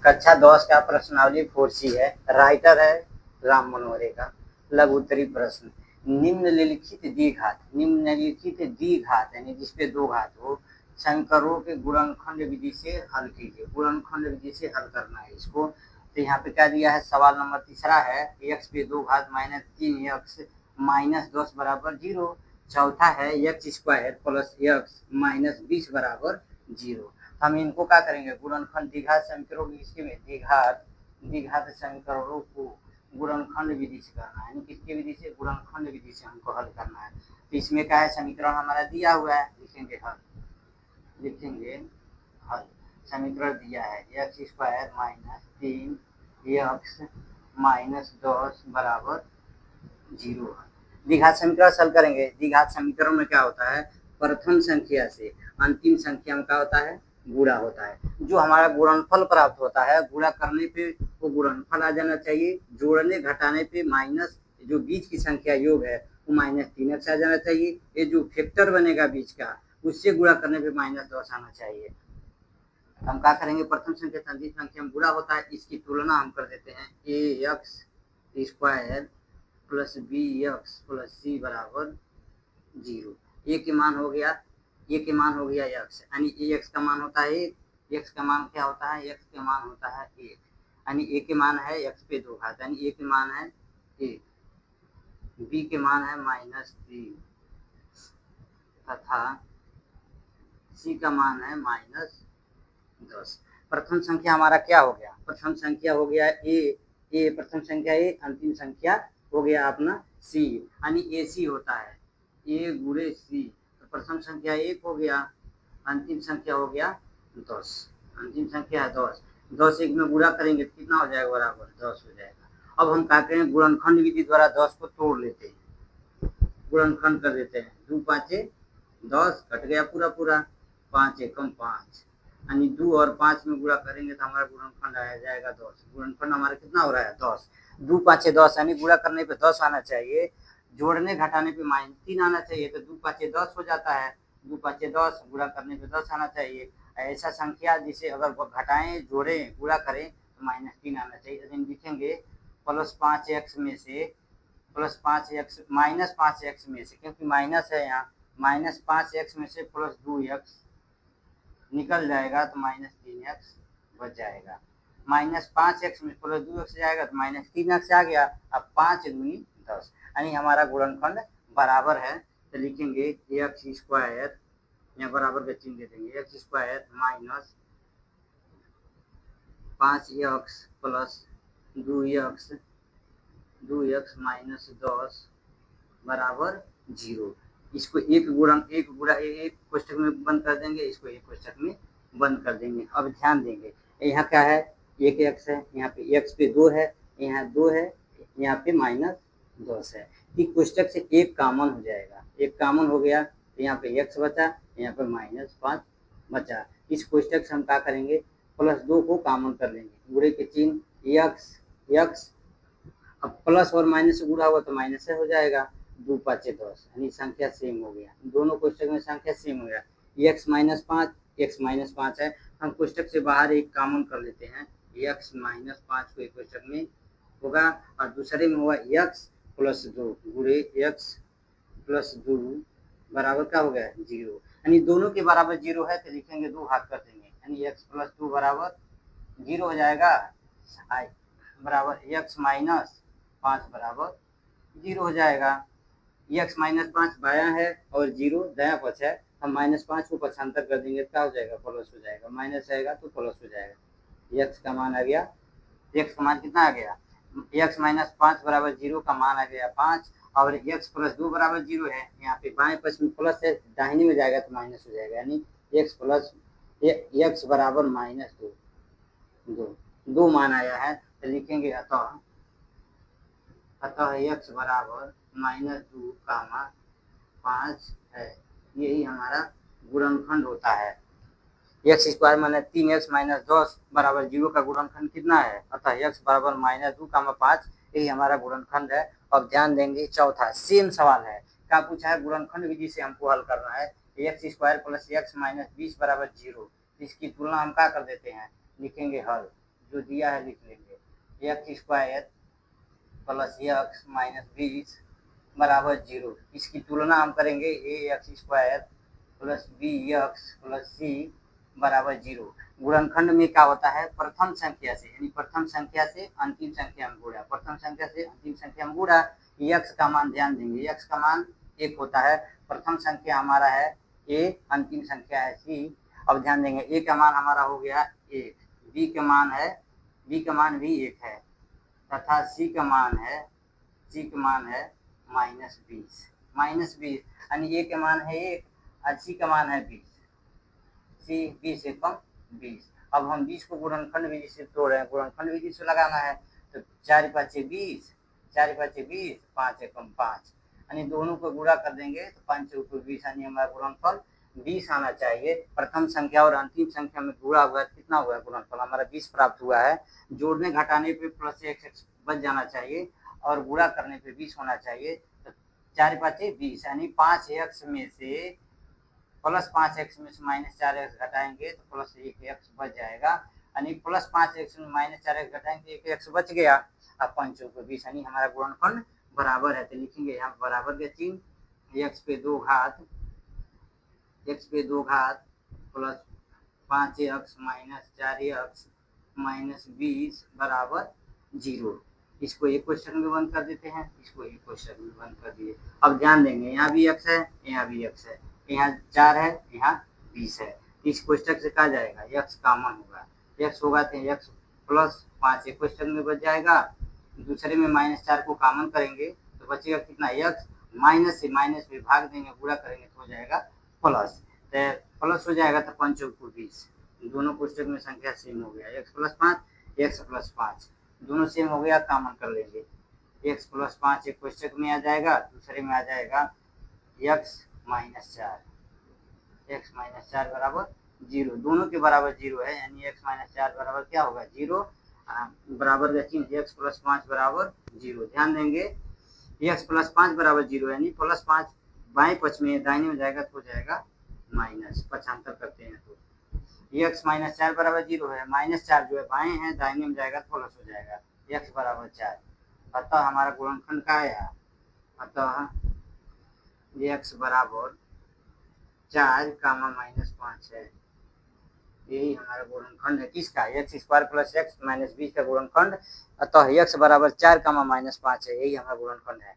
कक्षा 10 का प्रश्नावली 4C है। राइटर है राम मनोहरे का। लघु उत्तरी प्रश्न, निम्नलिखित द्विघात यानी जिसपे दो घात हो समीकरणों के गुणनखंड विधि से हल कीजिए। गुणनखंड विधि से हल करना है इसको। तो यहाँ पे क्या दिया है, सवाल नंबर तीसरा है x पे 2 घात माइनस 3x माइनस 10 बराबर 0। चौथा है x square plus x minus 20 बराबर 0। हम इनको क्या करेंगे, गुणनखंड द्विघात समीकरणों की इसके में द्विघात समीकरणों को गुणनखंड विधि से करना है, यानी किसकी विधि से, गुणनखंड विधि से हमको हल करना है। तो इसमें क्या है, समीकरण हमारा दिया हुआ है, लिखेंगे हल। समीकरण दिया है x square minus 3x minus 10 बराबर 0। द्विघात समीकरण हल करेंगे। द्विघात समीकरण में क्या होता है, प्रथम संख्या से अंतिम संख्या में क्या होता है, गुणा होता है। जो हमारा गुणनफल प्राप्त होता है, गुणा करने पे वो गुणनफल आ जाना चाहिए, जोड़ने घटाने पे माइनस जो बीच की संख्या योग है वो माइनस 3x आ जाना चाहिए। ये जो फैक्टर बनेगा बीच का उससे गुणा करने पे माइनस 10 आना चाहिए। हम क्या करेंगे, प्रथम संख्या से अंतिम संख्या में गुणा होता है, इसकी तुलना हम कर देते हैं ax square plus B X plus C बराबर 0। ए के मान हो गया x, यानी ए एक्स का मान होता है 1। एक्स का मान क्या होता है, एक्स का मान होता है 1, यानी ए के मान है x पे 2 घात, यानी ए के मान है 1, बी के मान है माइनस 3 तथा सी का मान है माइनस 10। प्रथम संख्या हमारा क्या हो गया, प्रथम संख्या हो गया ए, प्रथम संख्या ए, अंतिम संख्या हो गया अपना सी, यानी ए सी होता है ए गुणे सी। तो प्रथम संख्या 1 हो गया, अंतिम संख्या हो गया 10, अंतिम संख्या है 10। 10 एक में गुणा करेंगे तो कितना हो जाएगा, बराबर 10 हो जाएगा। अब हम क्या करें, गुणनखंड विधि द्वारा 10 को तोड़ लेते हैं, गुणनखंड कर देते हैं। 2 5 10 कट गया पूरा पूरा, 5 एकम 5, यानी 2 और 5 में गुणा करेंगे तो हमारा गुणनखंड आ जाएगा 10। गुणनखंड हमारा कितना हो रहा है, 10। 2 5 10, यानी गुणा करने पे 10 आना चाहिए, जोड़ने घटाने पे माइनस 3 आना चाहिए, तो 2 5 10 हो जाता है। 2 5 10, गुणा करने पे 10 आना चाहिए। ऐसा संख्या जिसे अगर घटाएं जोड़ें गुणा करें तो माइनस 3 आना चाहिए। तो लिखेंगे प्लस 5x में से प्लस 5x माइनस 5x में से, क्योंकि माइनस है यहाँ, माइनस 5x में से प्लस 2x निकल जाएगा तो माइनस 3x बच जाएगा। माइनस 5x में प्लस 2x जाएगा तो माइनस 3x आ गया। अब 5 दूनी 10, यानी हमारा गुणनखंड बराबर है। तो लिखेंगे एक्स स्क्वायर, यहाँ बराबर का चिन्ह दे देंगे, x square minus 5x plus 2x minus 10 बराबर 0। इसको एक कोष्ठक में बंद कर देंगे, इसको एक कोष्ठक में बंद कर देंगे। अब ध्यान देंगे, यहाँ क्या है, एक एक्स है, यहाँ पे एक्स पे 2 है, यहाँ 2 है, यहाँ पे माइनस 10 है। इस कोष्ठक से एक कामन हो जाएगा, एक कामन हो गया तो यहाँ पे एक्स बचा, यहाँ पे माइनस 5 बचा। इस कोष्ठक से हम क्या करेंगे, प्लस 2 को कामन कर लेंगे, गुणे के चिन्ह एक्स, अब प्लस और माइनस से गुणा हुआ तो माइनस से हो जाएगा। 2 5 10, यानी संख्या सेम हो गया, दोनों कोष्ठक में संख्या सेम हो गया। एक्स माइनस 5 है, हम कोष्ठक से बाहर एक कामन कर लेते हैं, एक्स माइनस 5 को एक कोष्ठक में होगा और दूसरे में हुआ एक्स प्लस 2 गुणे एक्स प्लस 2 बराबर क्या हो गया, 0, यानी दोनों के बराबर 0 है तो लिखेंगे 2 घात कर देंगे, यानी एक्स प्लस 2 बराबर 0 हो जाएगा, बराबर एक्स माइनस 5 बराबर 0 हो जाएगा। एक्स माइनस 5 बायां है और 0 दायां पक्ष है, हम माइनस 5 को पक्षांतर कर देंगे क्या हो जाएगा, प्लस हो जाएगा, माइनस आएगा तो प्लस हो जाएगा। एक्स का मान आ गया, एक्स का मान कितना आ गया, एक्स माइनस 5 बराबर 0 का मान आ गया 5, और एक्स प्लस 2 बराबर 0 है, यहाँ पे बाएं पक्ष में प्लस है, दाहिने में जाएगा तो माइनस हो जाएगा, यानी एक्स प्लस एक्स बराबर माइनस 2 मान आया है। तो लिखेंगे अतः एक्स बराबर माइनस 2 कामा 5 है, यही हमारा गुणनखंड होता है। X square minus 3x minus 10 बराबर 0 का गुणनखंड कितना है, अतः एक्स बराबर माइनस 2 कामा 5, यही हमारा गुणनखंड है। अब ध्यान देंगे, चौथा सेम सवाल है, क्या पूछा है, गुणनखंड विधि से हमको हल करना है। X square plus X minus 20 बराबर 0, इसकी तुलना हम क्या कर देते हैं, लिखेंगे हल। जो दिया है लिख लेंगे, X square plus X minus 20 बराबर 0। इसकी तुलना हम करेंगे, A X square plus B X plus C बराबर 0। गुणनखंड में क्या होता है, प्रथम संख्या से यानी प्रथम संख्या से अंतिम संख्या में गुणा, प्रथम संख्या से अंतिम संख्या में गुणा। एक्स का मान ध्यान देंगे, एक्स का मान 1 होता है, प्रथम संख्या हमारा है ए, अंतिम संख्या है सी। अब ध्यान देंगे, ए का मान हमारा हो गया 1, बी का मान भी 1 है तथा सी का मान है -20 यानी ए का मान है 1 और सी का मान है 20, सी 20 एकम 20। अब हम 20 को गुणनखंड विधि से तोड़ रहे हैं, गुणनखंड विधि से लगाना है तो 4 5 20, 4 5 20, 5 एकम 5 यानी दोनों को गुणा कर देंगे तो 5 × 20 यानी हमारा गुणनफल 20 आना चाहिए। प्रथम संख्या और अंतिम संख्या में गुणा हुआ कितना हुआ है, गुणनफल हमारा 20 प्राप्त हुआ है। जोड़ने घटाने पे प्लस x बच जाना चाहिए और गुणा करने पे 20 होना चाहिए। तो 4 5 20 यानी 5x में से प्लस 5x में से -4x घटाएंगे तो प्लस 1x बच जाएगा, यानी प्लस 5x में -4x घटाएंगे 1x बच गया। अब 5 × 20 यानी हमारा गुणनखंड बराबर है, तो लिखेंगे यहाँ बराबर के चिन्ह, x पे 2 घात plus 5x minus 4x minus 20 बराबर 0। इसको एक क्वेश्चन में बंद कर देते हैं, इसको एक क्वेश्चन में बंद कर दिए। अब ध्यान देंगे, यहाँ भी x है, यहाँ भी x है, यहाँ 4 है, यहाँ 20 है। इस क्वेश्चन से कहा जाएगा x कॉमन होगा, x होगा तो x प्लस 5 एक क्वेश्चन में बच जाएगा, दूसरे में -4 को कॉमन करेंगे तो बचेगा कितना, x माइनस से माइनस में भाग देंगे, पूरा करेंगे तो हो जाएगा प्लस, तो प्लस हो जाएगा तो 5 × 20, दोनों पुस्तक में संख्या सेम हो गया, x प्लस 5 x प्लस 5 दोनों सेम हो गया, कॉमन कर लेंगे, x प्लस 5 एक पुस्तक में आ जाएगा, दूसरे में आ जाएगा x माइनस 4 बराबर 0, दोनों के बराबर 0 है, यानी x माइनस 4 बराबर क्या होगा 0, बराबर का चिन्ह x प्लस 5 बराबर 0। ध्यान देंगे x प्लस 5 बराबर 0 यानी प्लस 5 बाएं पक्ष में दाहिने में जाएगा तो हो जाएगा माइनस, पक्षांतर करते हैं तो x माइनस 4 बराबर 0 है, -4 जो है बाएं है, दाहिने में जाएगा तो प्लस हो जाएगा, x बराबर 4। अतः हमारा गुणनखंड का है, अतः x बराबर 4 -5 है, यही हमारा गुणनखंड है किसका, x square plus X minus 20 का गुणनखंड। अतः x बराबर 4 -5 है, यही हमारा गुणनखंड है।